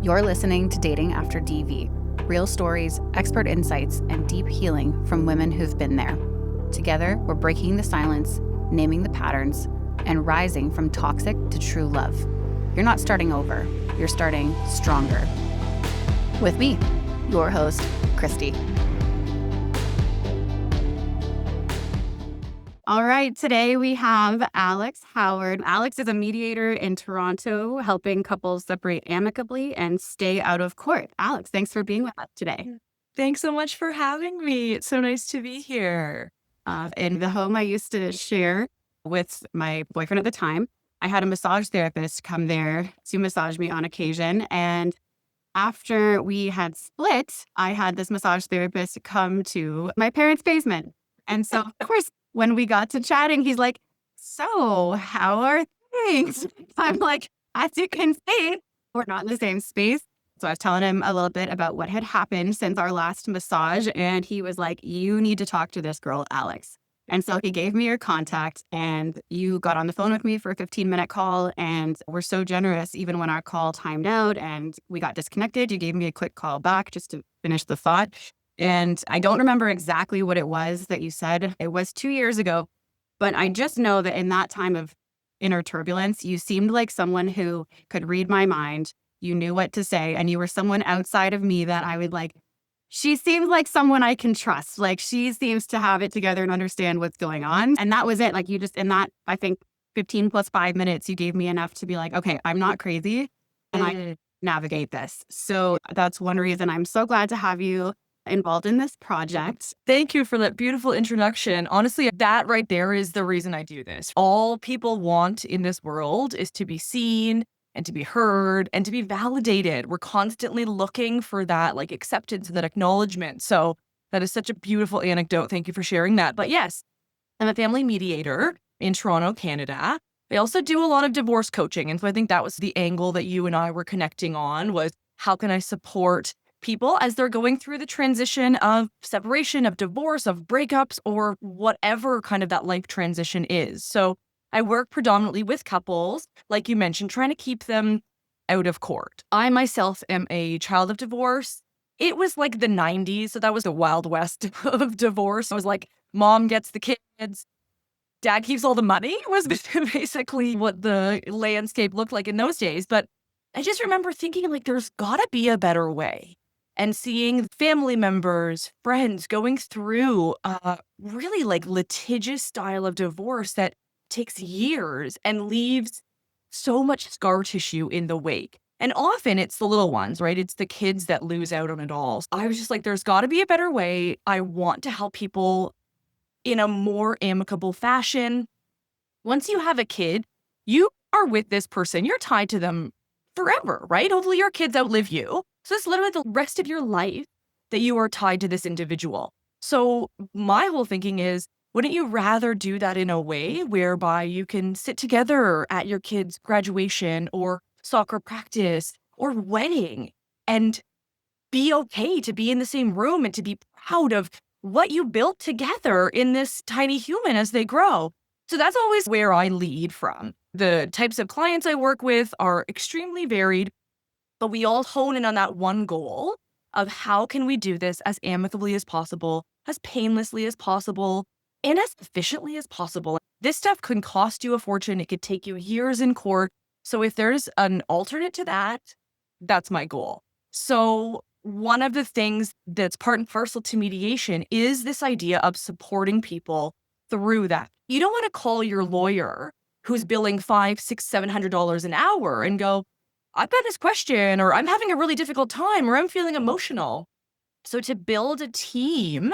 You're listening to Dating After DV. Real stories, expert insights, and deep healing from women who've been there. Together, we're breaking the silence, naming the patterns, and rising from toxic to true love. You're not starting over, you're starting stronger. With me, your host, Christy. All right, today we have Alex Howard. Alex is a mediator in Toronto, helping couples separate amicably and stay out of court. Alex, thanks for being with us today. Thanks so much for having me. It's so nice to be here. In the home I used to share with my boyfriend at the time, I had a massage therapist come there to massage me on occasion. And after we had split, I had this massage therapist come to my parents' basement. And so, of course, when we got to chatting, he's like, "So, how are things?" I'm like, "As you can see, we're not in the same space." So I was telling him a little bit about what had happened since our last massage. And he was like, "You need to talk to this girl, Alex." And so he gave me your contact and you got on the phone with me for a 15-minute call. And we're so generous, even when our call timed out and we got disconnected, you gave me a quick call back just to finish the thought. And I don't remember exactly what it was that you said. It was 2 years ago, but I just know that in that time of inner turbulence, you seemed like someone who could read my mind. You knew what to say, and you were someone outside of me that I would like, she seems like someone I can trust. Like, she seems to have it together and understand what's going on. And that was it. Like, you just, in that, I think 15 plus 5 minutes, you gave me enough to be like, okay, I'm not crazy and I can navigate this. So that's one reason I'm so glad to have you involved in this project. Thank you for that beautiful introduction. Honestly, that right there is the reason I do this. All people want in this world is to be seen and to be heard and to be validated. We're constantly looking for that like acceptance and that acknowledgement. So that is such a beautiful anecdote. Thank you for sharing that. But yes, I'm a family mediator in Toronto, Canada. I also do a lot of divorce coaching. And so I think that was the angle that you and I were connecting on was how can I support people as they're going through the transition of separation, of divorce, of breakups, or whatever kind of that life transition is. So I work predominantly with couples, like you mentioned, trying to keep them out of court. I myself am a child of divorce. It was like the 90s, so that was the Wild West of divorce. It was like mom gets the kids, dad keeps all the money was basically what the landscape looked like in those days. But I just remember thinking like there's gotta be a better way. And seeing family members, friends going through a really like litigious style of divorce that takes years and leaves so much scar tissue in the wake. And often it's the little ones, right? It's the kids that lose out on it all. I was just like, there's got to be a better way. I want to help people in a more amicable fashion. Once you have a kid, you are with this person. You're tied to them forever, right? Hopefully your kids outlive you. So it's literally the rest of your life that you are tied to this individual. So my whole thinking is, wouldn't you rather do that in a way whereby you can sit together at your kid's graduation or soccer practice or wedding and be okay to be in the same room and to be proud of what you built together in this tiny human as they grow? So that's always where I lead from. The types of clients I work with are extremely varied, but we all hone in on that one goal of how can we do this as amicably as possible, as painlessly as possible, and as efficiently as possible. This stuff can cost you a fortune. It could take you years in court. So if there's an alternate to that, that's my goal. So one of the things that's part and parcel to mediation is this idea of supporting people through that. You don't want to call your lawyer who's billing $500, $600, $700 an hour and go, I've got this question, or I'm having a really difficult time, or I'm feeling emotional. So to build a team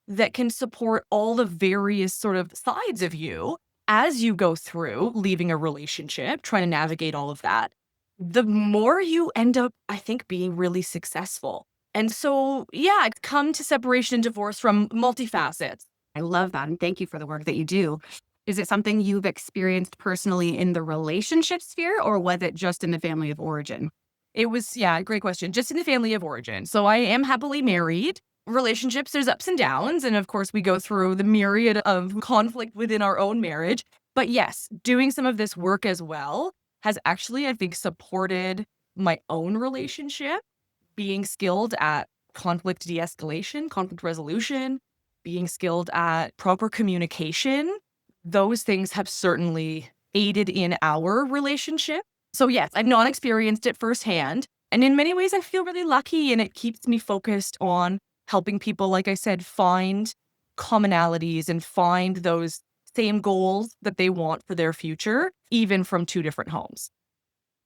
that can support all the various sort of sides of you as you go through leaving a relationship, trying to navigate all of that, the more you end up, I think, being really successful. And so, yeah, I come to separation and divorce from multifacets. I love that. And thank you for the work that you do. Is it something you've experienced personally in the relationship sphere, or was it just in the family of origin? It was, yeah, great question. Just in the family of origin. So I am happily married. Relationships, there's ups and downs. And of course, we go through the myriad of conflict within our own marriage. But yes, doing some of this work as well has actually, I think, supported my own relationship, being skilled at conflict de-escalation, conflict resolution, being skilled at proper communication, those things have certainly aided in our relationship. So yes, I've not experienced it firsthand. And in many ways, I feel really lucky, and it keeps me focused on helping people, like I said, find commonalities and find those same goals that they want for their future, even from two different homes.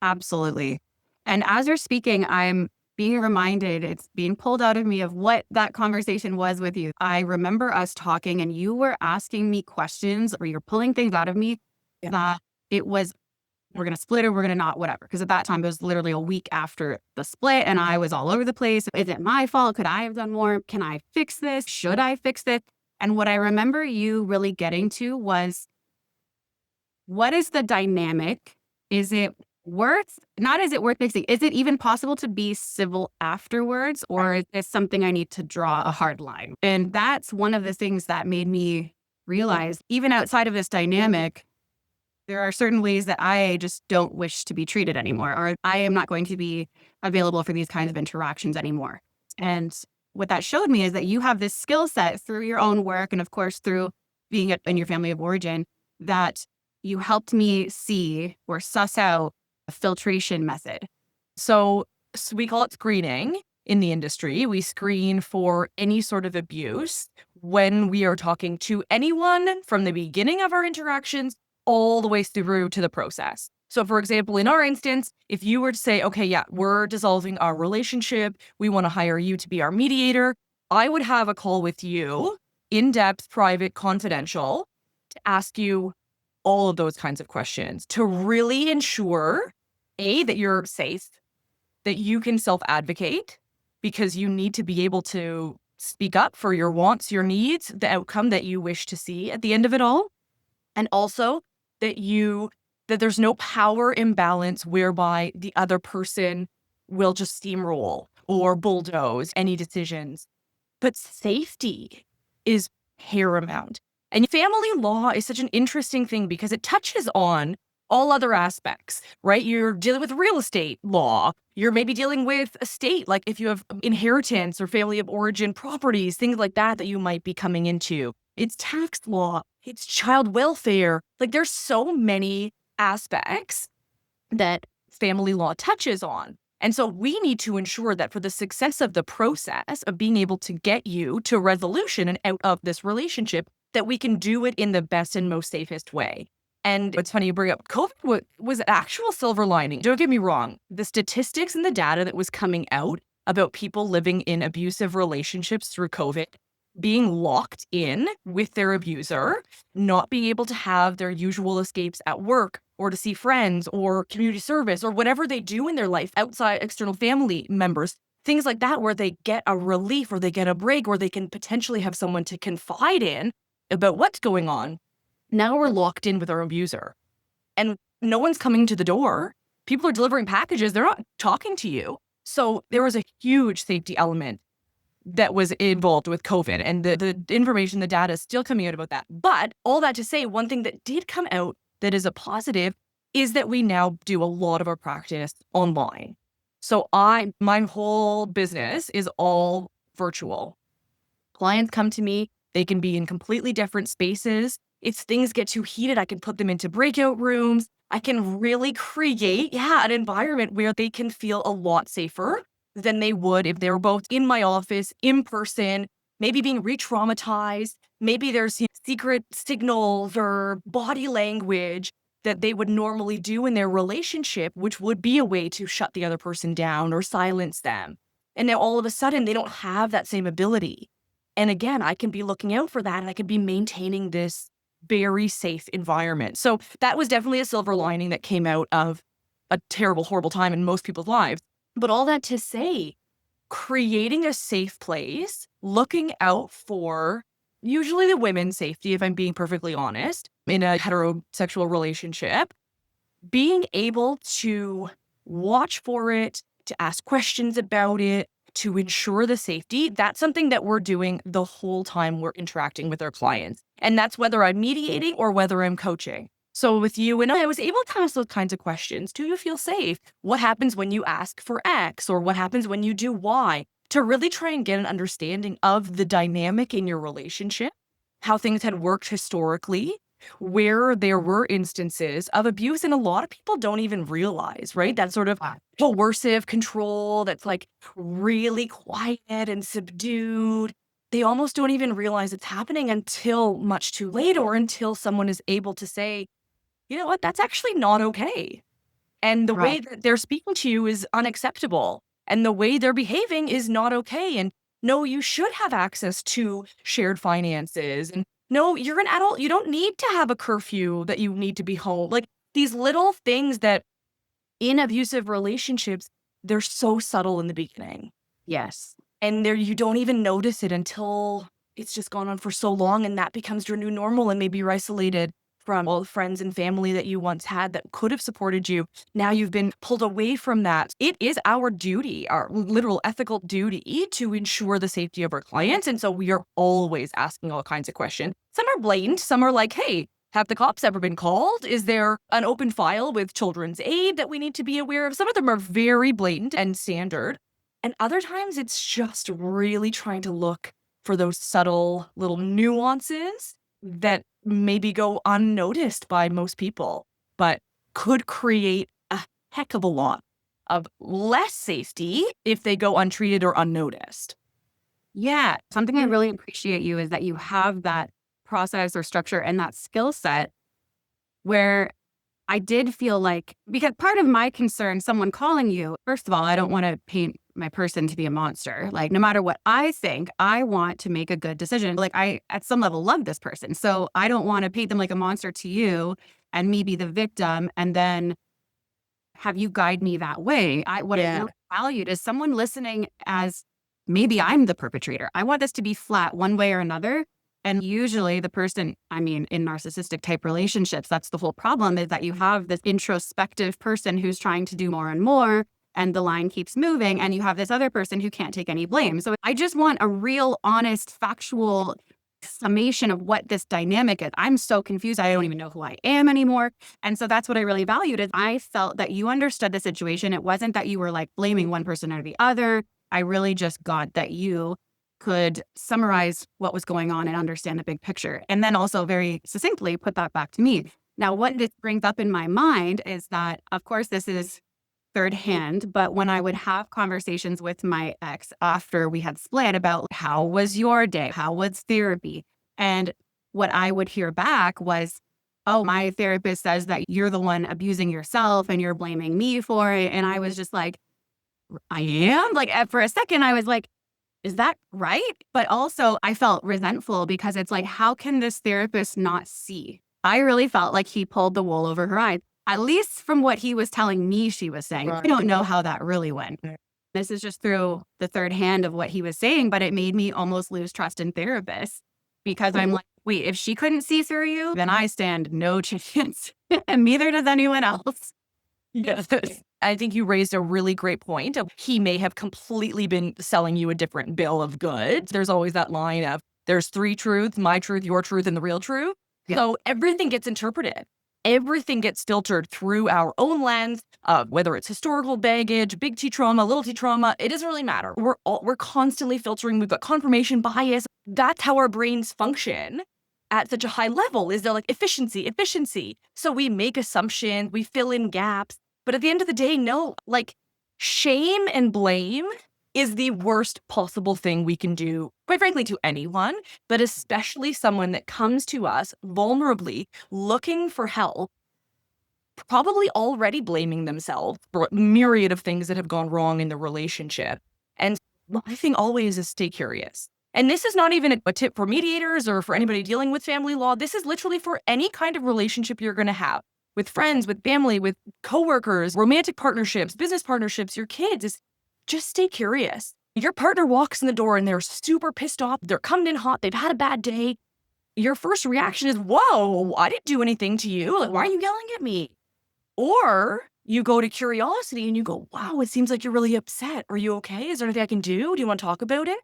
Absolutely. And as you're speaking, I'm being reminded, it's being pulled out of me of what that conversation was with you. I remember us talking and you were asking me questions or you're pulling things out of me that it was, we're going to split or we're going to not, whatever. Because at that time, it was literally a week after the split and I was all over the place. Is it my fault? Could I have done more? Can I fix this? Should I fix it? And what I remember you really getting to was, what is the dynamic? Is it not is it worth fixing? Is it even possible to be civil afterwards? Or is this something I need to draw a hard line? And that's one of the things that made me realize, even outside of this dynamic, there are certain ways that I just don't wish to be treated anymore, or I am not going to be available for these kinds of interactions anymore. And what that showed me is that you have this skill set through your own work and, of course, through being in your family of origin, that you helped me see or suss out a filtration method. So we call it screening in the industry. We screen for any sort of abuse when we are talking to anyone from the beginning of our interactions all the way through to the process. So for example, in our instance, if you were to say, okay, yeah, we're dissolving our relationship, we want to hire you to be our mediator, I would have a call with you, in-depth, private, confidential, to ask you all of those kinds of questions to really ensure, A, that you're safe, that you can self-advocate, because you need to be able to speak up for your wants, your needs, the outcome that you wish to see at the end of it all. And also that there's no power imbalance whereby the other person will just steamroll or bulldoze any decisions. But safety is paramount. And family law is such an interesting thing because it touches on all other aspects, right? You're dealing with real estate law. You're maybe dealing with estate, like if you have inheritance or family of origin properties, things like that you might be coming into. It's tax law. It's child welfare. Like there's so many aspects that family law touches on. And so we need to ensure that for the success of the process of being able to get you to resolution and out of this relationship, that we can do it in the best and most safest way. And it's funny you bring up COVID was an actual silver lining. Don't get me wrong. The statistics and the data that was coming out about people living in abusive relationships through COVID, being locked in with their abuser, not being able to have their usual escapes at work or to see friends or community service or whatever they do in their life outside external family members, things like that, where they get a relief or they get a break or they can potentially have someone to confide in about what's going on. Now we're locked in with our abuser and no one's coming to the door. People are delivering packages. They're not talking to you. So there was a huge safety element that was involved with COVID, and the information, the data is still coming out about that. But all that to say, one thing that did come out that is a positive is that we now do a lot of our practice online. So my whole business is all virtual. Clients come to me, they can be in completely different spaces. If things get too heated, I can put them into breakout rooms. I can really create, an environment where they can feel a lot safer than they would if they were both in my office, in person, maybe being re-traumatized. Maybe there's secret signals or body language that they would normally do in their relationship, which would be a way to shut the other person down or silence them. And now all of a sudden, they don't have that same ability. And again, I can be looking out for that and I can be maintaining this very safe environment. So that was definitely a silver lining that came out of a terrible, horrible time in most people's lives. But all that to say, creating a safe place, looking out for usually the women's safety, if I'm being perfectly honest, in a heterosexual relationship, being able to watch for it, to ask questions about it, to ensure the safety, that's something that we're doing the whole time we're interacting with our clients. And that's whether I'm mediating or whether I'm coaching. So with you and I was able to ask those kinds of questions. Do you feel safe? What happens when you ask for X, or what happens when you do Y? To really try and get an understanding of the dynamic in your relationship, how things had worked historically, where there were instances of abuse. And a lot of people don't even realize, right? That sort of coercive control that's like really quiet and subdued. They almost don't even realize it's happening until much too late, or until someone is able to say, you know what, that's actually not okay. And the way Right. that they're speaking to you is unacceptable. And the way they're behaving is not okay. And no, you should have access to shared finances. And no, you're an adult. You don't need to have a curfew that you need to be home. Like these little things that in abusive relationships, they're so subtle in the beginning. Yes. And there you don't even notice it until it's just gone on for so long, and that becomes your new normal, and maybe you're isolated from all the friends and family that you once had that could have supported you. Now you've been pulled away from that. It is our duty, our literal ethical duty, to ensure the safety of our clients. And so we are always asking all kinds of questions. Some are blatant, some are like, hey, have the cops ever been called? Is there an open file with children's aid that we need to be aware of? Some of them are very blatant and standard. And other times it's just really trying to look for those subtle little nuances that maybe go unnoticed by most people, but could create a heck of a lot of less safety if they go untreated or unnoticed. Yeah. Something I really appreciate you is that you have that process or structure and that skill set where I did feel like, because part of my concern, someone calling you, first of all, I don't want to paint my person to be a monster. Like, no matter what I think, I want to make a good decision. Like, I, at some level, love this person. So I don't want to paint them like a monster to you and me be the victim and then have you guide me that way. What I really valued is someone listening as maybe I'm the perpetrator. I want this to be flat one way or another. And usually the person, I mean, in narcissistic type relationships, that's the whole problem, is that you have this introspective person who's trying to do more and more, and the line keeps moving, and you have this other person who can't take any blame. So I just want a real, honest, factual summation of what this dynamic is. I'm so confused. I don't even know who I am anymore. And so that's what I really valued, is I felt that you understood the situation. It wasn't that you were like blaming one person or the other. I really just got that you could summarize what was going on and understand the big picture. And then also very succinctly put that back to me. Now, what this brings up in my mind is that, of course, this is third hand, but when I would have conversations with my ex after we had split about how was your day? How was therapy? And what I would hear back was, oh, my therapist says that you're the one abusing yourself and you're blaming me for it. And I was just like, I am? Like, for a second, I was like, is that right? But also I felt resentful because it's like, how can this therapist not see? I really felt like he pulled the wool over her eyes, at least from what he was telling me she was saying. I don't know how that really went. This is just through the third hand of what he was saying, but it made me almost lose trust in therapists because I'm like, wait, if she couldn't see through you, then I stand no chance, and neither does anyone else. Yes. I think you raised a really great point of he may have completely been selling you a different bill of goods. There's always that line of there's three truths, my truth, your truth, and the real truth. Yeah. So everything gets interpreted. Everything gets filtered through our own lens of whether it's historical baggage, big T trauma, little T trauma. It doesn't really matter. We're constantly filtering. We've got confirmation bias. That's how our brains function at such a high level. Is they're like efficiency. So we make assumptions, we fill in gaps. But at the end of the day, no, like shame and blame is the worst possible thing we can do, quite frankly, to anyone, but especially someone that comes to us vulnerably looking for help, probably already blaming themselves for a myriad of things that have gone wrong in the relationship. And my thing always is stay curious. And this is not even a tip for mediators or for anybody dealing with family law. This is literally for any kind of relationship you're going to have with friends, with family, with coworkers, romantic partnerships, business partnerships, your kids. Is just stay curious. Your partner walks in the door and they're super pissed off. They're coming in hot. They've had a bad day. Your first reaction is, whoa, I didn't do anything to you. Like, why are you yelling at me? Or you go to curiosity and you go, wow, it seems like you're really upset. Are you okay? Is there anything I can do? Do you want to talk about it?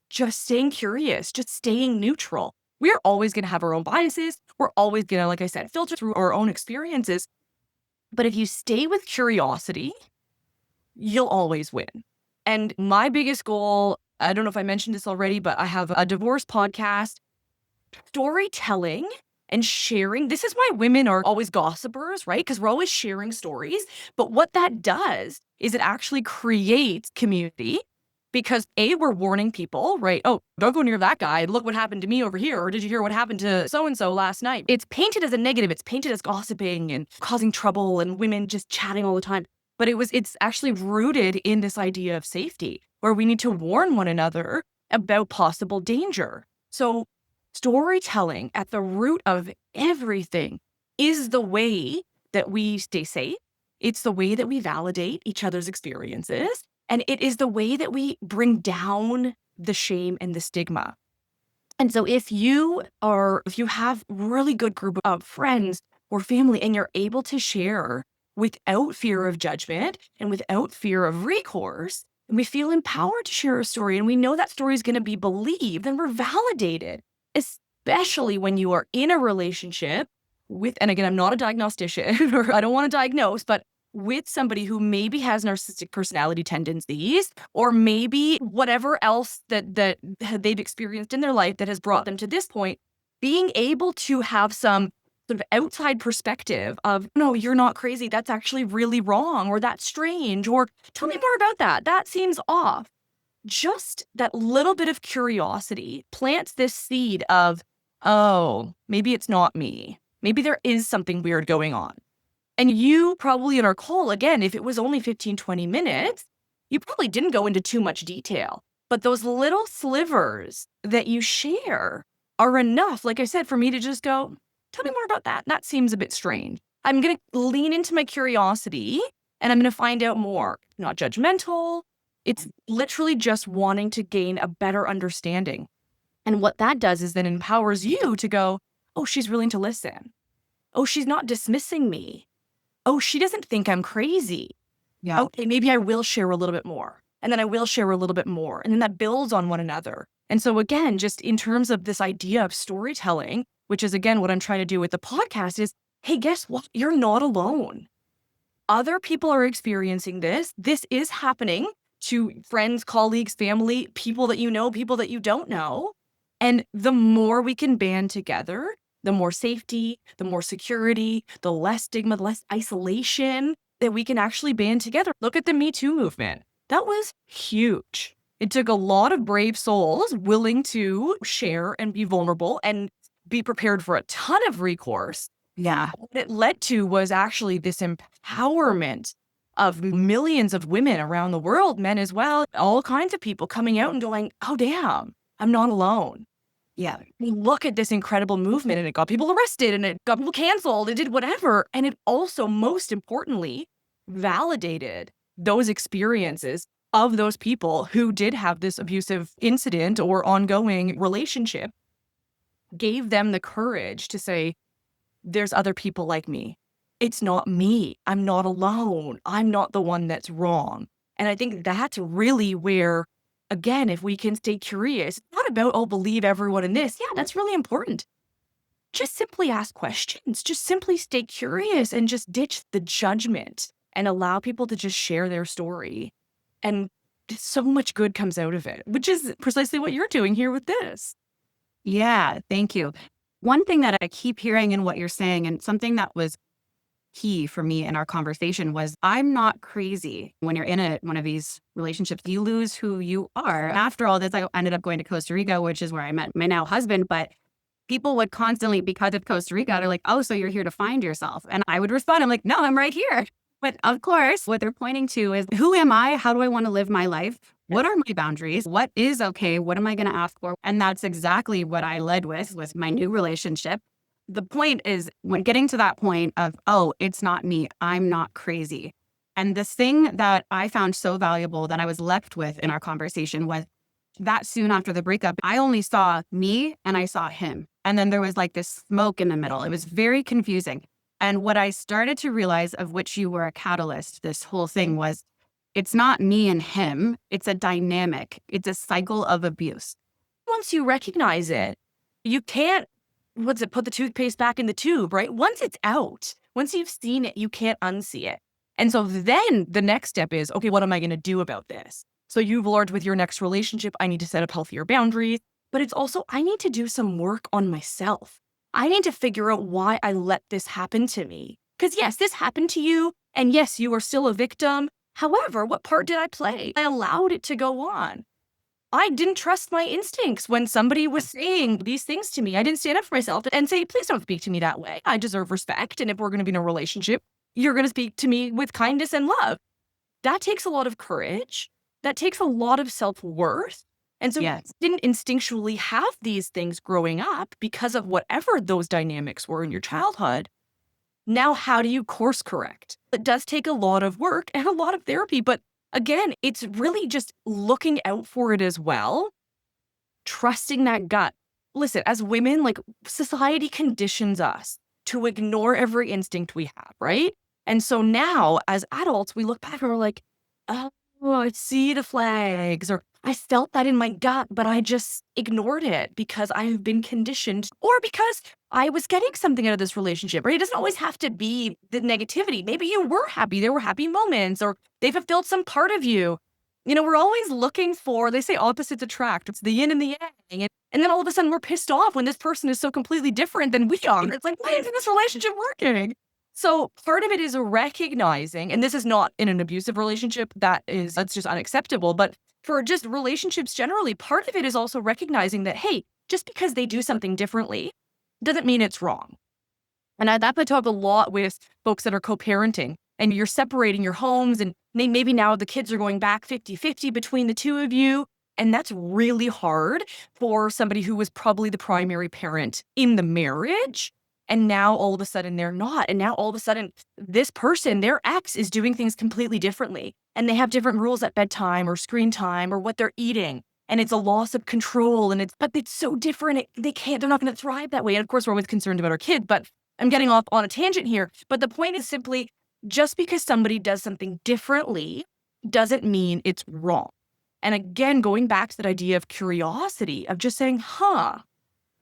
Just staying curious, just staying neutral. We're always going to have our own biases. We're always going to, like I said, filter through our own experiences. But if you stay with curiosity, you'll always win. And my biggest goal, I don't know if I mentioned this already, but I have a divorce podcast. Storytelling and sharing. This is why women are always gossipers, right? Because we're always sharing stories. But what that does is it actually creates community, because we're warning people, right? Oh, don't go near that guy. Look what happened to me over here. Or did you hear what happened to so-and-so last night? It's painted as a negative. It's painted as gossiping and causing trouble and women just chatting all the time. But it's actually rooted in this idea of safety, where we need to warn one another about possible danger. So storytelling at the root of everything is the way that we stay safe. It's the way that we validate each other's experiences. And it is the way that we bring down the shame and the stigma. And so if you have really good group of friends or family and you're able to share without fear of judgment and without fear of recourse, and we feel empowered to share a story and we know that story is going to be believed, then we're validated, especially when you are in a relationship with, and again, I'm not a diagnostician or I don't want to diagnose, but with somebody who maybe has narcissistic personality tendencies, or maybe whatever else that they've experienced in their life that has brought them to this point, being able to have some sort of outside perspective of, no, you're not crazy. That's actually really wrong, or that's strange, or tell me more about that. That seems off. Just that little bit of curiosity plants this seed of, oh, maybe it's not me. Maybe there is something weird going on. And you probably in our call, again, if it was only 15, 20 minutes, you probably didn't go into too much detail. But those little slivers that you share are enough, like I said, for me to just go, tell me more about that. That seems a bit strange. I'm going to lean into my curiosity and I'm going to find out more. Not judgmental. It's literally just wanting to gain a better understanding. And what that does is then empowers you to go, oh, she's willing to listen. Oh, she's not dismissing me. Oh, she doesn't think I'm crazy. Yeah. Okay, maybe I will share a little bit more. And then I will share a little bit more. And then that builds on one another. And so again, just in terms of this idea of storytelling, which is again what I'm trying to do with the podcast, is, hey, guess what? You're not alone. Other people are experiencing this. This is happening to friends, colleagues, family, people that you know, people that you don't know. And the more we can band together, the more safety, the more security, the less stigma, the less isolation that we can actually band together. Look at the Me Too movement. That was huge. It took a lot of brave souls willing to share and be vulnerable and be prepared for a ton of recourse. Yeah. What it led to was actually this empowerment of millions of women around the world, men as well, all kinds of people coming out and going, oh, damn, I'm not alone. Yeah. Look at this incredible movement, and it got people arrested and it got people canceled. It did whatever. And it also, most importantly, validated those experiences of those people who did have this abusive incident or ongoing relationship, gave them the courage to say, there's other people like me. It's not me. I'm not alone. I'm not the one that's wrong. And I think that's really where, again, if we can stay curious, it's not about, oh, believe everyone in this. Yeah, that's really important. Just simply ask questions. Just simply stay curious and just ditch the judgment and allow people to just share their story. And so much good comes out of it, which is precisely what you're doing here with this. Yeah. Thank you. One thing that I keep hearing in what you're saying, and something that was key for me in our conversation, was I'm not crazy. When you're in one of these relationships, you lose who you are. After all this, I ended up going to Costa Rica, which is where I met my now husband. But people would constantly, because of Costa Rica, they're like, oh, so you're here to find yourself. And I would respond, I'm like, no, I'm right here. But of course, what they're pointing to is, who am I? How do I want to live my life? What are my boundaries? What is okay? What am I going to ask for? And that's exactly what I led with my new relationship. The point is, when getting to that point of, oh, it's not me, I'm not crazy. And the thing that I found so valuable that I was left with in our conversation was that soon after the breakup, I only saw me and I saw him. And then there was like this smoke in the middle. It was very confusing. And what I started to realize, of which you were a catalyst, this whole thing, was it's not me and him. It's a dynamic. It's a cycle of abuse. Once you recognize it, You can't, put the toothpaste back in the tube, right? Once it's out, once you've seen it, you can't unsee it. And so then the next step is, okay, what am I going to do about this? So you've learned with your next relationship, I need to set up healthier boundaries, but it's also, I need to do some work on myself. I need to figure out why I let this happen to me. Because yes, this happened to you. And yes, you are still a victim. However, what part did I play? I allowed it to go on. I didn't trust my instincts when somebody was saying these things to me. I didn't stand up for myself and say, please don't speak to me that way. I deserve respect. And if we're going to be in a relationship, you're going to speak to me with kindness and love. That takes a lot of courage. That takes a lot of self-worth. And so I Yes. didn't instinctually have these things growing up because of whatever those dynamics were in your childhood. Now, how do you course correct? It does take a lot of work and a lot of therapy, but again, it's really just looking out for it as well, trusting that gut. Listen, as women, like society conditions us to ignore every instinct we have, right? And so now as adults, we look back and we're like, oh, I see the flags, or I felt that in my gut, but I just ignored it because I've been conditioned or because I was getting something out of this relationship, right? It doesn't always have to be the negativity. Maybe you were happy. There were happy moments, or they fulfilled some part of you. We're always looking for, they say opposites attract. It's the yin and the yang. And then all of a sudden we're pissed off when this person is so completely different than we are. It's like, why isn't this relationship working? So part of it is recognizing, and this is not in an abusive relationship, that's just unacceptable. But for just relationships generally, part of it is also recognizing that, hey, just because they do something differently doesn't mean it's wrong. And I talk a lot with folks that are co-parenting, and you're separating your homes, and maybe now the kids are going back 50-50 between the two of you. And that's really hard for somebody who was probably the primary parent in the marriage. And now all of a sudden they're not. And now all of a sudden this person, their ex, is doing things completely differently. And they have different rules at bedtime or screen time or what they're eating. And it's a loss of control. But it's so different. They're not going to thrive that way. And of course, we're always concerned about our kid, but I'm getting off on a tangent here. But the point is simply, just because somebody does something differently doesn't mean it's wrong. And again, going back to that idea of curiosity, of just saying,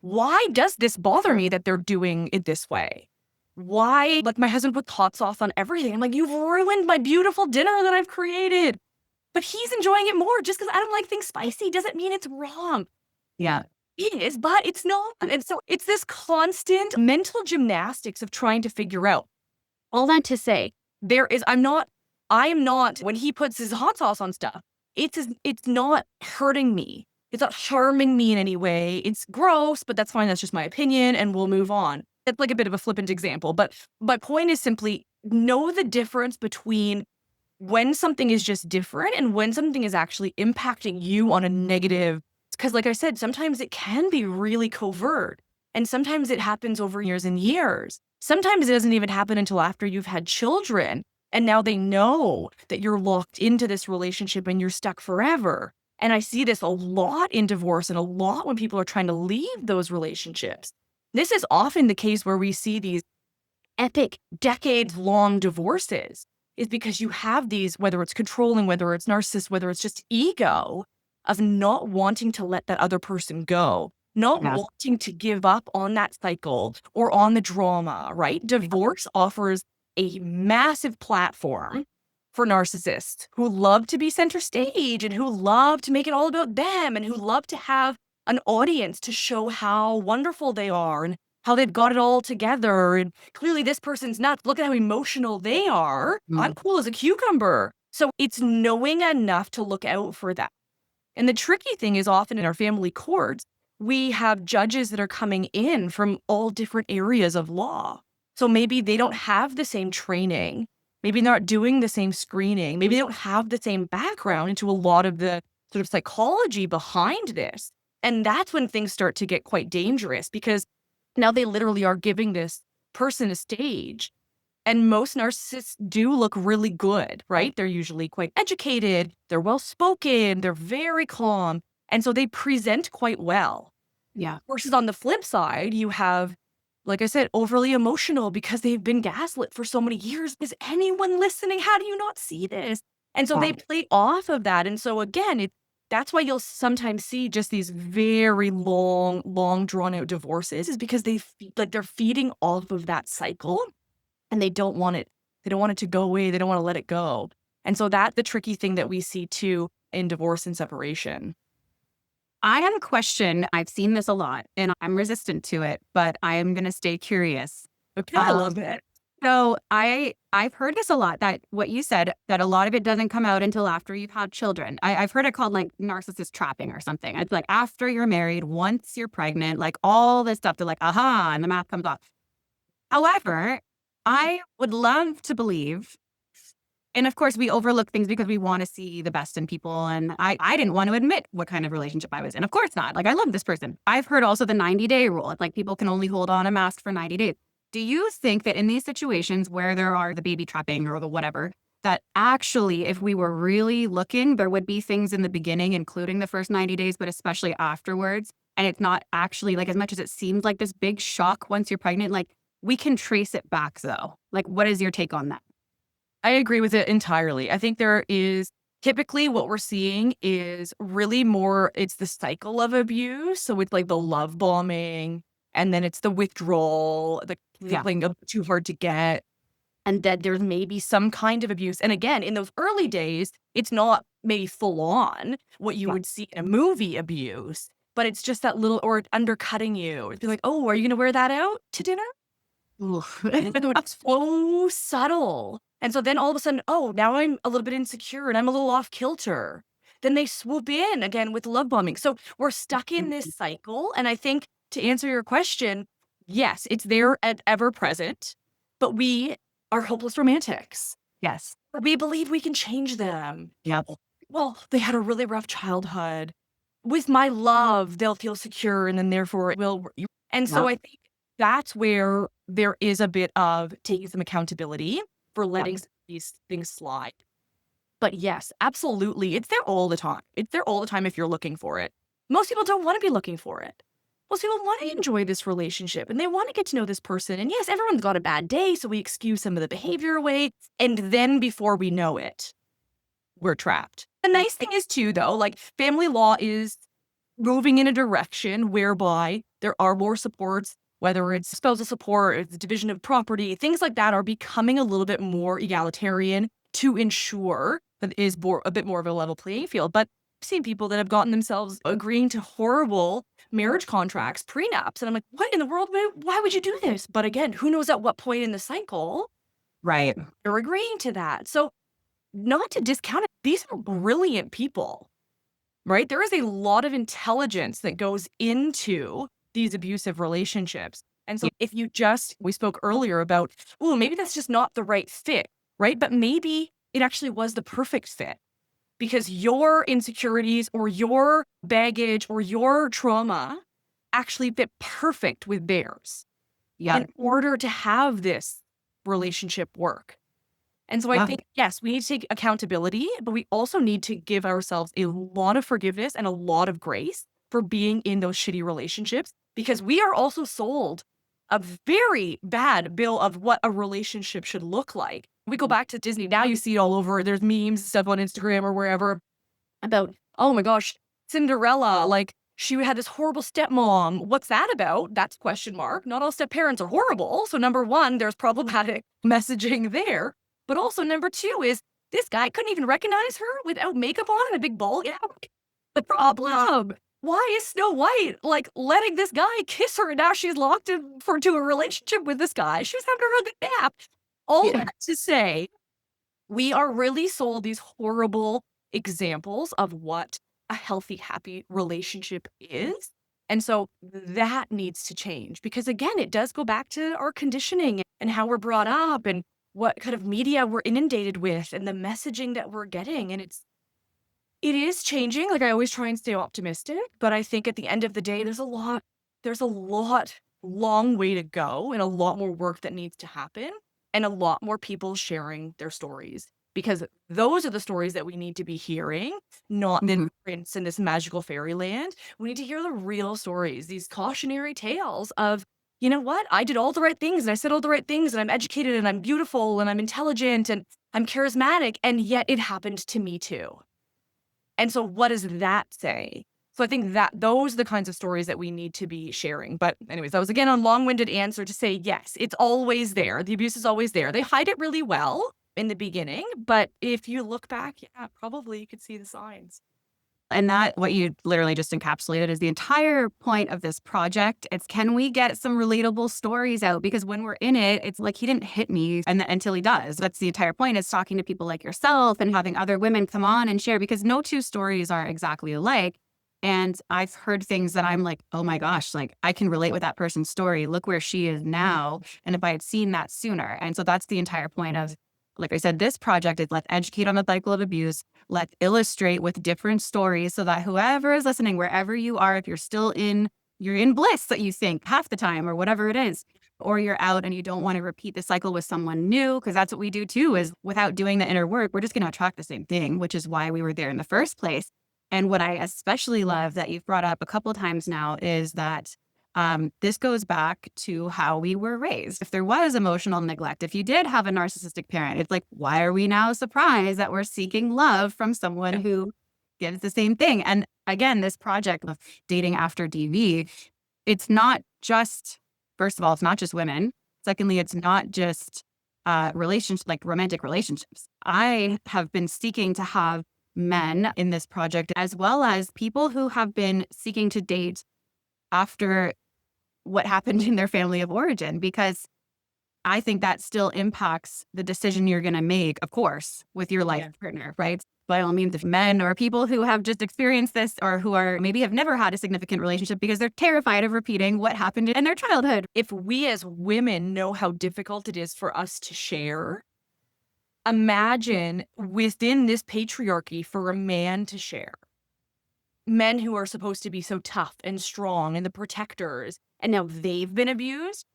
why does this bother me that they're doing it this way? Why, like my husband put hot sauce on everything. I'm like, you've ruined my beautiful dinner that I've created. But he's enjoying it more. Just because I don't like things spicy doesn't mean it's wrong. Yeah. It is, but it's not. And so it's this constant mental gymnastics of trying to figure out. All that to say, I am not, when he puts his hot sauce on stuff, it's not hurting me. It's not harming me in any way. It's gross, but that's fine. That's just my opinion, and we'll move on. It's like a bit of a flippant example, but my point is simply know the difference between when something is just different and when something is actually impacting you on a negative. Because like I said, sometimes it can be really covert, and sometimes it happens over years and years. Sometimes it doesn't even happen until after you've had children, and now they know that you're locked into this relationship and you're stuck forever. And I see this a lot in divorce and a lot when people are trying to leave those relationships. This is often the case where we see these epic, decades-long divorces, is because you have these, whether it's controlling, whether it's narcissist, whether it's just ego, of not wanting to let that other person go, not Yeah. wanting to give up on that cycle or on the drama, right? Divorce offers a massive platform for narcissists who love to be center stage and who love to make it all about them and who love to have an audience to show how wonderful they are and how they've got it all together. And clearly this person's nuts. Look at how emotional they are. I'm cool as a cucumber. So it's knowing enough to look out for that. And the tricky thing is often in our family courts, we have judges that are coming in from all different areas of law. So maybe they don't have the same training. Maybe they're not doing the same screening. Maybe they don't have the same background into a lot of the sort of psychology behind this. And that's when things start to get quite dangerous, because now they literally are giving this person a stage. And most narcissists do look really good, right? They're usually quite educated. They're well-spoken. They're very calm. And so they present quite well. Yeah. Versus on the flip side, you have, like I said, overly emotional because they've been gaslit for so many years. Is anyone listening? How do you not see this? And so they play off of that. And so again, That's why you'll sometimes see just these very long drawn out divorces, is because they're feeding off of that cycle, and they don't want it. They don't want it to go away. They don't want to let it go. And so that's the tricky thing that we see too in divorce and separation. I have a question. I've seen this a lot and I'm resistant to it, but I am going to stay curious. Okay, I love it. So I've heard this a lot, that what you said, that a lot of it doesn't come out until after you've had children. I've heard it called like narcissist trapping or something. It's like after you're married, once you're pregnant, like all this stuff, they're like, aha, and the math comes off. However, I would love to believe, and of course we overlook things because we want to see the best in people. And I didn't want to admit what kind of relationship I was in. Of course not. Like I love this person. I've heard also the 90-day rule. It's like people can only hold on a mask for 90 days. Do you think that in these situations where there are the baby trapping or the whatever, that actually, if we were really looking, there would be things in the beginning, including the first 90 days, but especially afterwards, and it's not actually like as much as it seems like this big shock once you're pregnant, like we can trace it back though? Like, what is your take on that? I agree with it entirely. I think there is typically what we're seeing is really more, it's the cycle of abuse. So it's like the love bombing, and then it's the withdrawal, the feeling of too hard to get. And then there's maybe some kind of abuse. And again, in those early days, it's not maybe full on what you would see in a movie abuse, but it's just that little, or undercutting you. It's like, oh, are you going to wear that out to dinner? It's so subtle. And so then all of a sudden, oh, now I'm a little bit insecure and I'm a little off kilter. Then they swoop in again with love bombing. So we're stuck in this cycle. And I think, to answer your question, yes, it's there and ever present, but we are hopeless romantics. Yes. We believe we can change them. Yep. Well, they had a really rough childhood. With my love, they'll feel secure, and then therefore it will. And so I think that's where there is a bit of taking some accountability for letting these things slide. But yes, absolutely. It's there all the time. It's there all the time if you're looking for it. Most people don't want to be looking for it. Most people want to enjoy this relationship and they want to get to know this person. And yes, everyone's got a bad day, so we excuse some of the behavior away. And then before we know it, we're trapped. The nice thing is too, though, like family law is moving in a direction whereby there are more supports, whether it's spousal support, it's division of property, things like that are becoming a little bit more egalitarian to ensure that it is a bit more of a level playing field. But I've seen people that have gotten themselves agreeing to horrible marriage contracts, prenups. And I'm like, what in the world? Why would you do this? But again, who knows at what point in the cycle Right. they're agreeing to that. So not to discount it, these are brilliant people, right? There is a lot of intelligence that goes into these abusive relationships. And so if we spoke earlier about, oh, maybe that's just not the right fit, right? But maybe it actually was the perfect fit because your insecurities or your baggage or your trauma actually fit perfect with theirs in order to have this relationship work. And so I think, yes, we need to take accountability, but we also need to give ourselves a lot of forgiveness and a lot of grace for being in those shitty relationships, because we are also sold a very bad bill of what a relationship should look like. We go back to Disney. Now you see it all over. There's memes, stuff on Instagram or wherever about, oh my gosh, Cinderella, like she had this horrible stepmom. What's that about? That's question mark. Not all step parents are horrible. So number one, there's problematic messaging there. But also number two is this guy couldn't even recognize her without makeup on and a big ball gap. The problem. Why is Snow White like letting this guy kiss her and now she's locked into a relationship with this guy? She was having a good nap. All that to say, we are really sold these horrible examples of what a healthy, happy relationship is. And so that needs to change because again, it does go back to our conditioning and how we're brought up and what kind of media we're inundated with and the messaging that we're getting. And it is changing. Like I always try and stay optimistic, but I think at the end of the day, there's a long way to go and a lot more work that needs to happen and a lot more people sharing their stories because those are the stories that we need to be hearing, not the prince in this magical fairyland. We need to hear the real stories, these cautionary tales of, you know what? I did all the right things and I said all the right things and I'm educated and I'm beautiful and I'm intelligent and I'm charismatic. And yet it happened to me too. And so what does that say? So I think that those are the kinds of stories that we need to be sharing. But anyways, that was again a long-winded answer to say, yes, it's always there. The abuse is always there. They hide it really well in the beginning, but if you look back, yeah, probably you could see the signs. And that, what you literally just encapsulated, is the entire point of this project. It's, can we get some relatable stories out? Because when we're in it, it's like, he didn't hit me until he does. That's the entire point, is talking to people like yourself and having other women come on and share, because no two stories are exactly alike. And I've heard things that I'm like, oh my gosh, like, I can relate with that person's story. Look where she is now. And if I had seen that sooner. And so that's the entire point of, like I said, this project is, let's educate on the cycle of abuse. Let's illustrate with different stories so that whoever is listening, wherever you are, if you're still you're in bliss that you think half the time or whatever it is, or you're out and you don't want to repeat the cycle with someone new, because that's what we do too, is without doing the inner work, we're just going to attract the same thing, which is why we were there in the first place. And what I especially love that you've brought up a couple of times now is that this goes back to how we were raised. If there was emotional neglect, if you did have a narcissistic parent, it's like, why are we now surprised that we're seeking love from someone who gives the same thing? And again, this project of dating after DV, it's not just, first of all, it's not just women. Secondly, it's not just relationships, like romantic relationships. I have been seeking to have men in this project, as well as people who have been seeking to date after what happened in their family of origin, because I think that still impacts the decision you're going to make, of course, with your life partner, right? By all means, if men or people who have just experienced this, or who are maybe have never had a significant relationship because they're terrified of repeating what happened in their childhood. If we as women know how difficult it is for us to share, imagine within this patriarchy for a man to share. Men who are supposed to be so tough and strong and the protectors, and now they've been abused.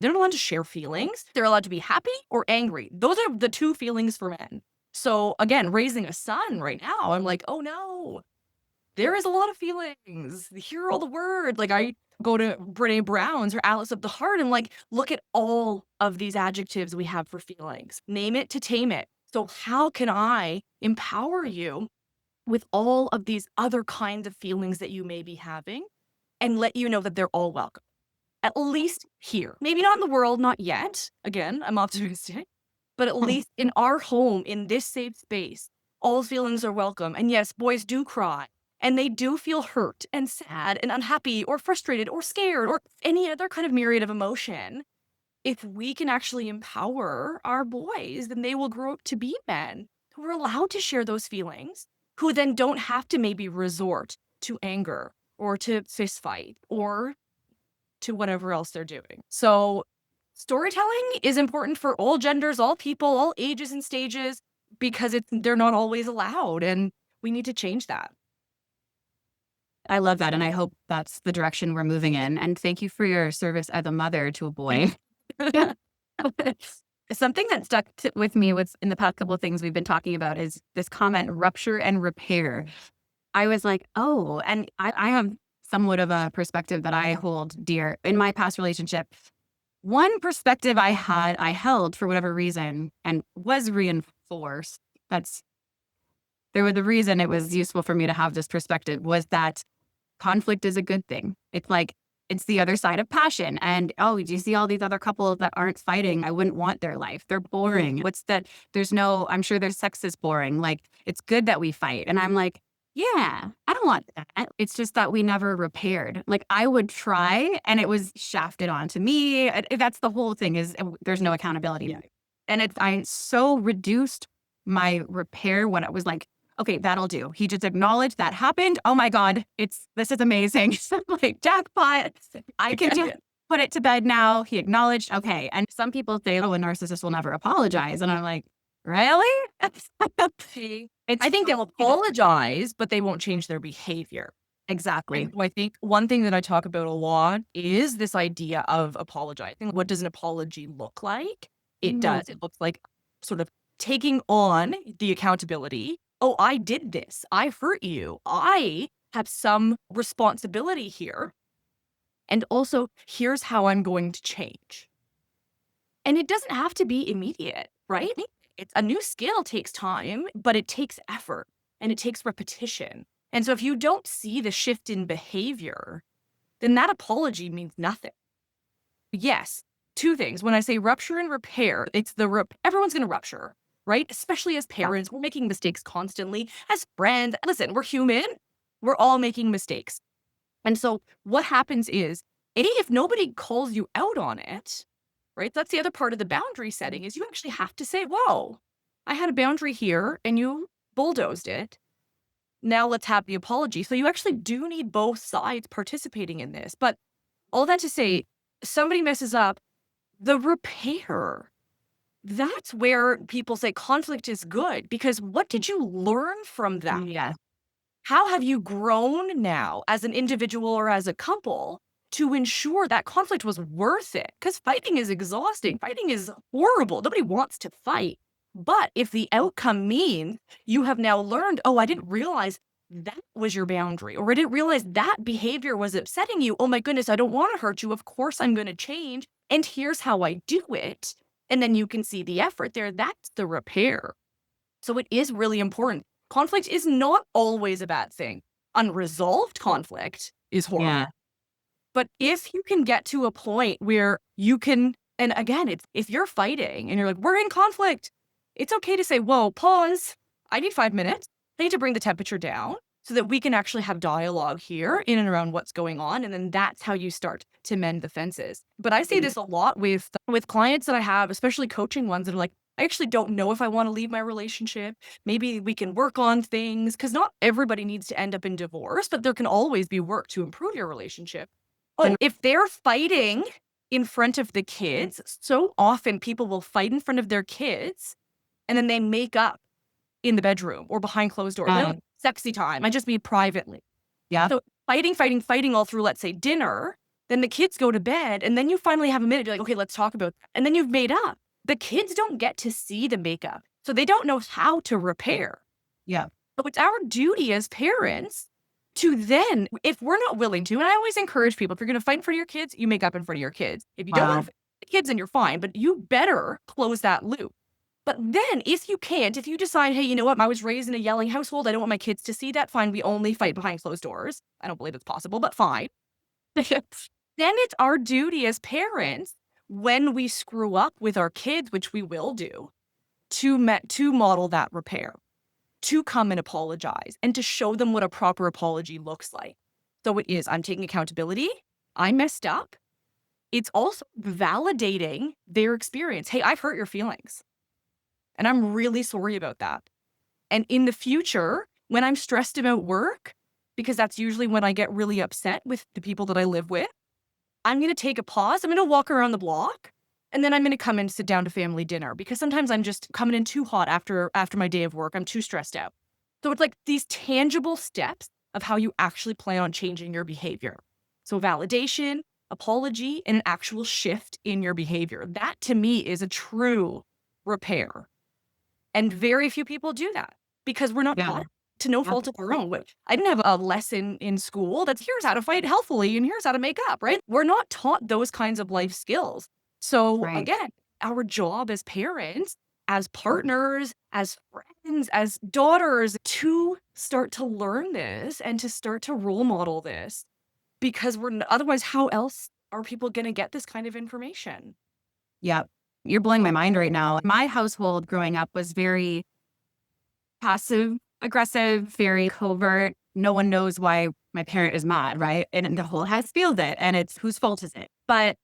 They're not allowed to share feelings. They're allowed to be happy or angry. Those are the two feelings for men. So again, raising a son right now, I'm like, oh no, there is a lot of feelings. Hear all the words. Like, I go to Brene Brown's or Atlas of the Heart and like, look at all of these adjectives we have for feelings. Name it to tame it. So how can I empower you with all of these other kinds of feelings that you may be having, and let you know that they're all welcome? At least here. Maybe not in the world, not yet. Again, I'm optimistic. But at least in our home, in this safe space, all feelings are welcome. And yes, boys do cry. And they do feel hurt and sad and unhappy or frustrated or scared or any other kind of myriad of emotion. If we can actually empower our boys, then they will grow up to be men who are allowed to share those feelings, who then don't have to maybe resort to anger or to fist fight or to whatever else they're doing. So storytelling is important for all genders, all people, all ages and stages, because they're not always allowed, and we need to change that. I love that. And I hope that's the direction we're moving in. And thank you for your service as a mother to a boy. Something that stuck with me in the past couple of things we've been talking about is this comment, rupture and repair. I was like, oh, and I have somewhat of a perspective that I hold dear in my past relationship. One perspective I held for whatever reason and was reinforced. There was a reason it was useful for me to have this perspective, was that conflict is a good thing. It's like, it's the other side of passion. And, oh, do you see all these other couples that aren't fighting? I wouldn't want their life. They're boring. What's that? I'm sure their sex is boring. Like, it's good that we fight. And I'm like, yeah, I don't want that. It's just that we never repaired. Like, I would try and it was shafted onto me. That's the whole thing, is there's no accountability. Yeah. And I so reduced my repair when it was like, okay, that'll do. He just acknowledged that happened. Oh my God, this is amazing. Like, jackpot. I can just put it to bed now. He acknowledged. Okay. And some people say, oh, a narcissist will never apologize. And I'm like, really? I think they'll apologize, but they won't change their behavior. Exactly. I think one thing that I talk about a lot is this idea of apologizing. What does an apology look like? It does. It looks like sort of taking on the accountability. Oh, I did this. I hurt you. I have some responsibility here. And also, here's how I'm going to change. And it doesn't have to be immediate, right? It's a new skill takes time, but it takes effort. and it takes repetition. And so if you don't see the shift in behavior, then that apology means nothing. Yes, two things. When I say rupture and repair, it's everyone's going to rupture, right? Especially as parents, we're making mistakes constantly. As friends, listen, we're human. We're all making mistakes. And so what happens is, if nobody calls you out on it, right? That's the other part of the boundary setting is you actually have to say, whoa, I had a boundary here and you bulldozed it. Now let's have the apology. So you actually do need both sides participating in this. But all that to say, somebody messes up, the repair, that's where people say conflict is good, because what did you learn from that? Yeah. How have you grown now as an individual or as a couple to ensure that conflict was worth it? Because fighting is exhausting. Fighting is horrible. Nobody wants to fight. But if the outcome means you have now learned, oh, I didn't realize that was your boundary, or I didn't realize that behavior was upsetting you. Oh my goodness, I don't want to hurt you. Of course I'm going to change. And here's how I do it. And then you can see the effort there. That's the repair. So it is really important. Conflict is not always a bad thing. Unresolved conflict is horrible. Yeah. But if you can get to a point where you can, and again, it's if you're fighting and you're like, we're in conflict, it's okay to say, whoa, pause. I need 5 minutes. I need to bring the temperature down so that we can actually have dialogue here in and around what's going on. And then that's how you start to mend the fences. But I say this a lot with clients that I have, especially coaching ones that are like, I actually don't know if I want to leave my relationship. Maybe we can work on things, because not everybody needs to end up in divorce, but there can always be work to improve your relationship. Oh, if they're fighting in front of the kids, so often people will fight in front of their kids and then they make up in the bedroom or behind closed doors. They don't sexy time. I just mean privately. Yeah. So fighting all through, let's say, dinner, then the kids go to bed, and then you finally have a minute. You're like, okay, let's talk about that. And then you've made up. The kids don't get to see the makeup, so they don't know how to repair. Yeah. But it's our duty as parents to then, if we're not willing to, and I always encourage people, if you're going to fight in front of your kids, you make up in front of your kids. If you don't have kids, then you're fine, but you better close that loop. But then if you can't, if you decide, hey, you know what, I was raised in a yelling household, I don't want my kids to see that, fine, we only fight behind closed doors. I don't believe it's possible, but fine. Then it's our duty as parents, when we screw up with our kids, which we will do, to model that repair, to come and apologize, and to show them what a proper apology looks like. So it is, I'm taking accountability. I messed up. It's also validating their experience. Hey, I've hurt your feelings, and I'm really sorry about that. And in the future, when I'm stressed about work, because that's usually when I get really upset with the people that I live with, I'm going to take a pause. I'm going to walk around the block, and then I'm going to come and sit down to family dinner, because sometimes I'm just coming in too hot after my day of work. I'm too stressed out. So it's like these tangible steps of how you actually plan on changing your behavior. So validation, apology, and an actual shift in your behavior. That to me is a true repair. And very few people do that because we're not taught, to no fault of our own. I didn't have a lesson in school that's here's how to fight healthfully and here's how to make up, right? We're not taught those kinds of life skills. So again, our job as parents, as partners, as friends, as daughters, to start to learn this and to start to role model this, because otherwise, how else are people going to get this kind of information? Yeah. You're blowing my mind right now. My household growing up was very passive aggressive, very covert. No one knows why my parent is mad, right? And the whole house feels it, and it's whose fault is it? But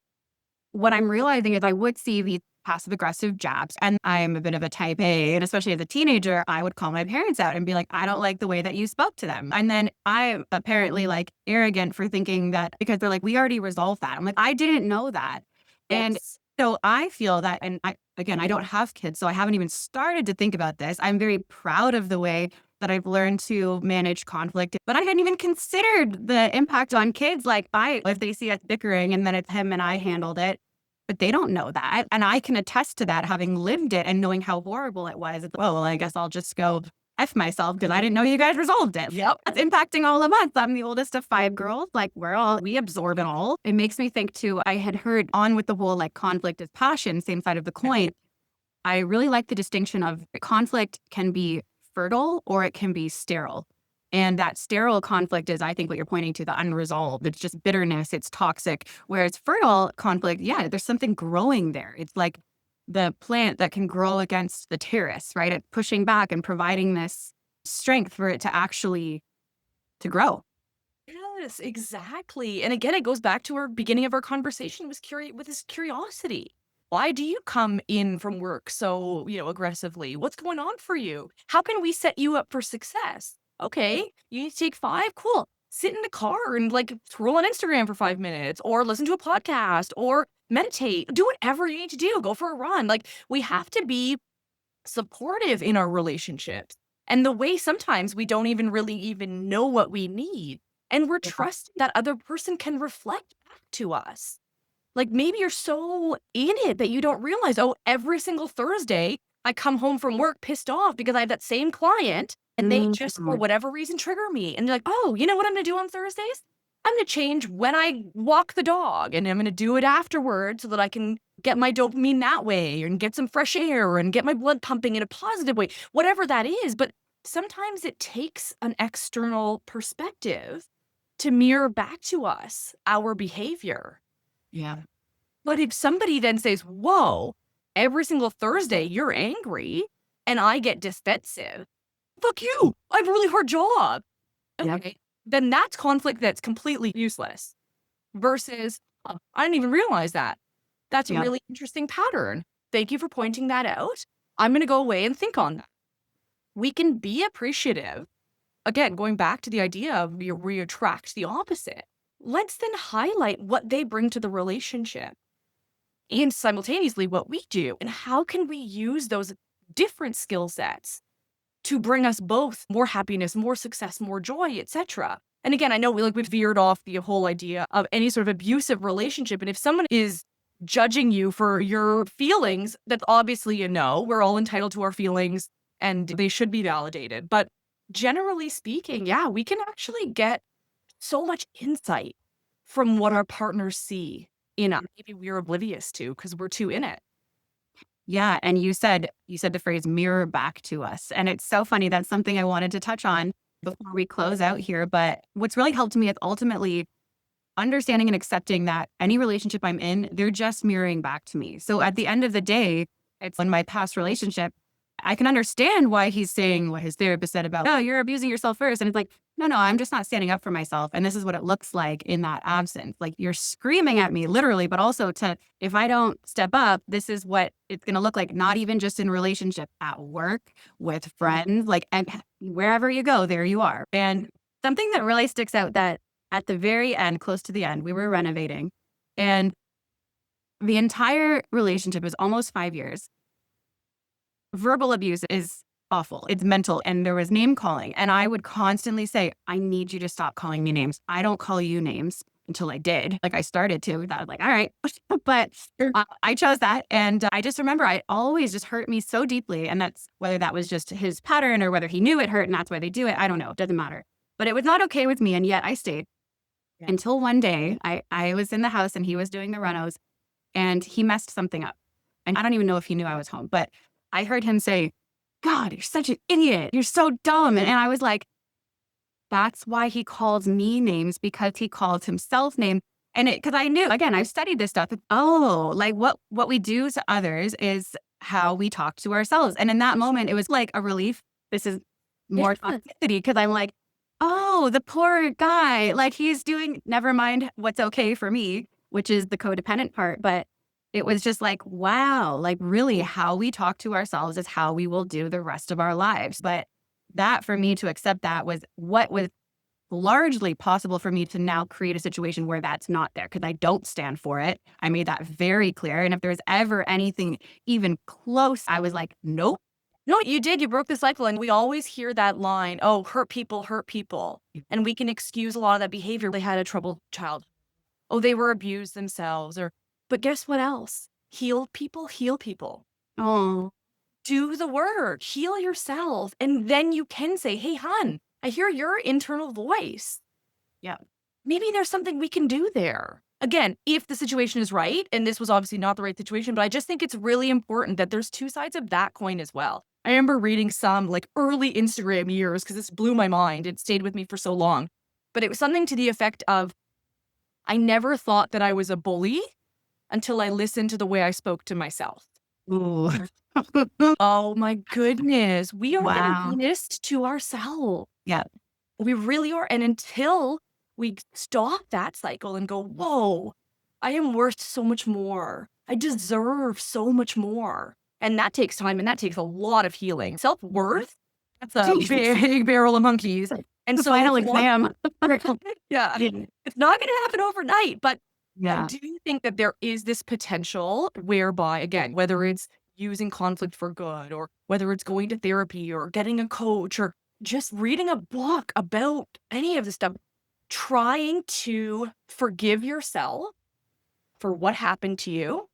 what I'm realizing is I would see these passive aggressive jabs, and I'm a bit of a type A, and especially as a teenager, I would call my parents out and be like, I don't like the way that you spoke to them. And then I'm apparently like arrogant for thinking that, because they're like, we already resolved that. I'm like, I didn't know that. And so I feel that, and I don't have kids, so I haven't even started to think about this. I'm very proud of the way that I've learned to manage conflict, but I hadn't even considered the impact on kids. Like if they see us bickering and then it's him and I handled it, but they don't know that. And I can attest to that, having lived it and knowing how horrible it was. It's, well, I guess I'll just go F myself because I didn't know you guys resolved it. Yep. It's impacting all of us. I'm the oldest of 5 girls. Like we absorb it all. It makes me think too, I had heard on with the whole like conflict is passion, same side of the coin. I really like the distinction of conflict can be fertile or it can be sterile. And that sterile conflict is, I think, what you're pointing to, the unresolved. It's just bitterness, it's toxic. Whereas fertile conflict, yeah, there's something growing there. It's like the plant that can grow against the terrace, right? It's pushing back and providing this strength for it to actually to grow. Yes, exactly. And again, it goes back to our beginning of our conversation with this curiosity. Why do you come in from work so, aggressively? What's going on for you? How can we set you up for success? Okay, you need to take 5, cool. Sit in the car and like scroll on Instagram for 5 minutes or listen to a podcast or meditate. Do whatever you need to do. Go for a run. Like we have to be supportive in our relationships. And the way sometimes we don't even really even know what we need. And we're Yeah. trusting that other person can reflect back to us. Like maybe you're so in it that you don't realize, oh, every single Thursday, I come home from work pissed off because I have that same client and they just, for Mhm. whatever reason, trigger me. And you're like, oh, you know what I'm going to do on Thursdays? I'm going to change when I walk the dog and I'm going to do it afterwards so that I can get my dopamine that way and get some fresh air and get my blood pumping in a positive way, whatever that is. But sometimes it takes an external perspective to mirror back to us our behavior. Yeah. But if somebody then says, whoa, every single Thursday you're angry and I get defensive, fuck you. I have a really hard job. Yeah. Okay. Then that's conflict that's completely useless versus, "Oh, I didn't even realize that. That's a Yeah. really interesting pattern. Thank you for pointing that out. I'm going to go away and think on that." We can be appreciative. Again, going back to the idea of we attract the opposite. Let's then highlight what they bring to the relationship and simultaneously what we do. And how can we use those different skill sets to bring us both more happiness, more success, more joy, etc. And again, I know we've veered off the whole idea of any sort of abusive relationship. And if someone is judging you for your feelings, that's obviously a no. We're all entitled to our feelings and they should be validated. But generally speaking, yeah, we can actually get so much insight from what our partners see in us. Maybe we're oblivious to because we're too in it. Yeah, and you said the phrase mirror back to us. And it's so funny. That's something I wanted to touch on before we close out here. But what's really helped me is ultimately understanding and accepting that any relationship I'm in, they're just mirroring back to me. So at the end of the day, it's in my past relationship, I can understand why he's saying what his therapist said about, oh, you're abusing yourself first. And it's like, no, I'm just not standing up for myself. And this is what it looks like in that absence. Like you're screaming at me literally, but also if I don't step up, this is what it's going to look like, not even just in relationship, at work, with friends, like, and wherever you go, there you are. And something that really sticks out that at the very end, close to the end, we were renovating and the entire relationship is almost 5 years. Verbal abuse is awful. It's mental. And there was name calling. And I would constantly say, I need you to stop calling me names. I don't call you names until I did. Like I started to. That was like, all right. But I chose that. And I just remember it always just hurt me so deeply. And that's whether that was just his pattern or whether he knew it hurt and that's why they do it. I don't know. It doesn't matter. But it was not okay with me. And yet I stayed until one day I was in the house and he was doing the renos and he messed something up. And I don't even know if he knew I was home, but I heard him say, God, you're such an idiot. You're so dumb. And I was like, that's why he calls me names, because he calls himself names. And because I knew, again, I've studied this stuff. Oh, like what we do to others is how we talk to ourselves. And in that moment, it was like a relief. This is more toxicity because I'm like, oh, the poor guy, like he's doing, never mind what's okay for me, which is the codependent part. But it was just like, wow, like really how we talk to ourselves is how we will do the rest of our lives. But that for me to accept that was what was largely possible for me to now create a situation where that's not there because I don't stand for it. I made that very clear. And if there's ever anything even close, I was like, nope. No, you did. You broke the cycle. And we always hear that line, oh, hurt people, hurt people. And we can excuse a lot of that behavior. They had a troubled child. Oh, they were abused themselves. But guess what else? Heal people, heal people. Oh, Do the work, heal yourself. And then you can say, hey, hon, I hear your internal voice. yeah. Maybe there's something we can do there. Again, if the situation is right, and this was obviously not the right situation, but I just think it's really important that there's two sides of that coin as well. I remember reading some like early Instagram years because this blew my mind. It stayed with me for so long. But it was something to the effect of, I never thought that I was a bully until I listened to the way I spoke to myself. Ooh. Oh my goodness. We are Wow. honest to ourselves. Yeah. We really are. And until we stop that cycle and go, whoa, I am worth so much more. I deserve so much more. And that takes time and that takes a lot of healing. Self worth, that's a big barrel of monkeys. And The so final it's not, exam. yeah, Yeah. it's not going to happen overnight. But I Yeah. do think that there is this potential whereby, again, whether it's using conflict for good or whether it's going to therapy or getting a coach or just reading a book about any of this stuff, trying to forgive yourself for what happened to you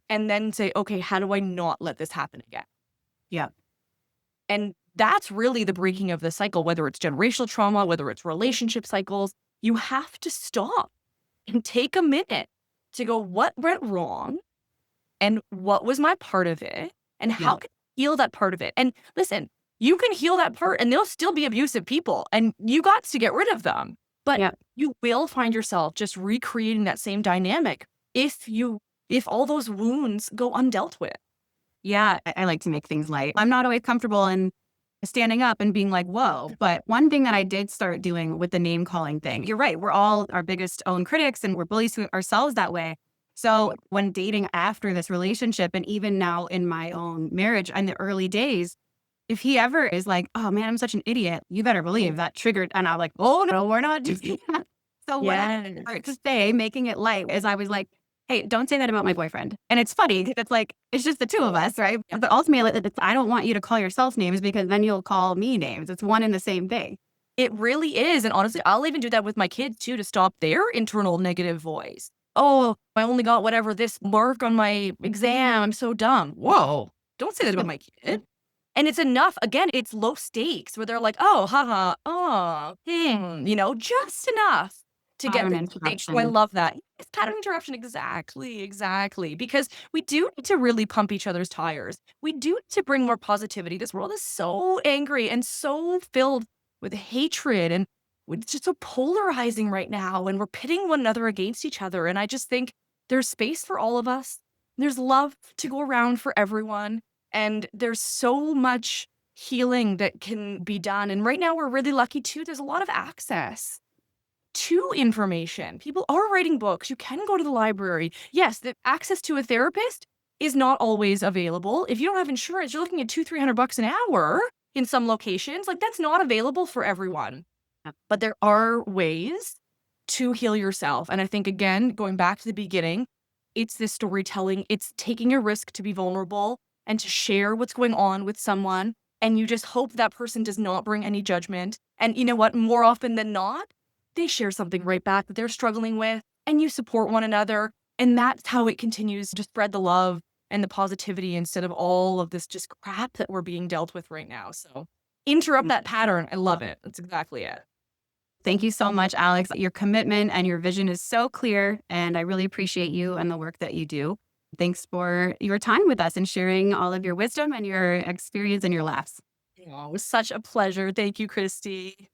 and then say, okay, how do I not let this happen again? Yeah. And that's really the breaking of the cycle, whether it's generational trauma, whether it's relationship cycles. You have to stop and take a minute to go, what went wrong? And what was my part of it? And Yeah. how can I heal that part of it? And listen, you can heal that part and they'll still be abusive people and you got to get rid of them. But Yeah. you will find yourself just recreating that same dynamic if all those wounds go undealt with. Yeah. I like to make things light. I'm not always comfortable in standing up and being like, whoa. But one thing that I did start doing with the name calling thing, you're right. We're all our biggest own critics and we're bullies to ourselves that way. So when dating after this relationship, and even now in my own marriage in the early days, if he ever is like, oh man, I'm such an idiot, you better believe that triggered. And I'm like, oh no, we're not doing that. So what I Yes. start to say, making it light, is I was like, hey, don't say that about my boyfriend. And it's funny 'cause it's like, it's just the two of us, right? Yep. But ultimately, I don't want you to call yourself names because then you'll call me names. It's one and the same thing. It really is. And honestly, I'll even do that with my kids too to stop their internal negative voice. Oh, I only got whatever this mark on my exam. I'm so dumb. Whoa. Don't say that about my kid. And it's enough. Again, it's low stakes where they're like, oh, haha, oh, just enough to get Pattern the oh, I interruption. love that. It's pattern interruption. Exactly. Exactly. Because we do need to really pump each other's tires. We do need to bring more positivity. This world is so angry and so filled with hatred and it's just so polarizing right now. And we're pitting one another against each other. And I just think there's space for all of us. There's love to go around for everyone. And there's so much healing that can be done. And right now we're really lucky too. There's a lot of access to information. People are writing books. You can go to the library. Yes, the access to a therapist is not always available. If you don't have insurance, you're looking at $200-300 an hour in some locations. Like that's not available for everyone. But there are ways to heal yourself. And I think, again, going back to the beginning, it's this storytelling. It's taking a risk to be vulnerable and to share what's going on with someone. And you just hope that person does not bring any judgment. And you know what? More often than not, they share something right back that they're struggling with and you support one another. And that's how it continues to spread the love and the positivity instead of all of this just crap that we're being dealt with right now. So interrupt that pattern. I love it. That's exactly it. Thank you so much, Alex. Your commitment and your vision is so clear, and I really appreciate you and the work that you do. Thanks for your time with us and sharing all of your wisdom and your experience and your laughs. Oh, it was such a pleasure. Thank you, Christy.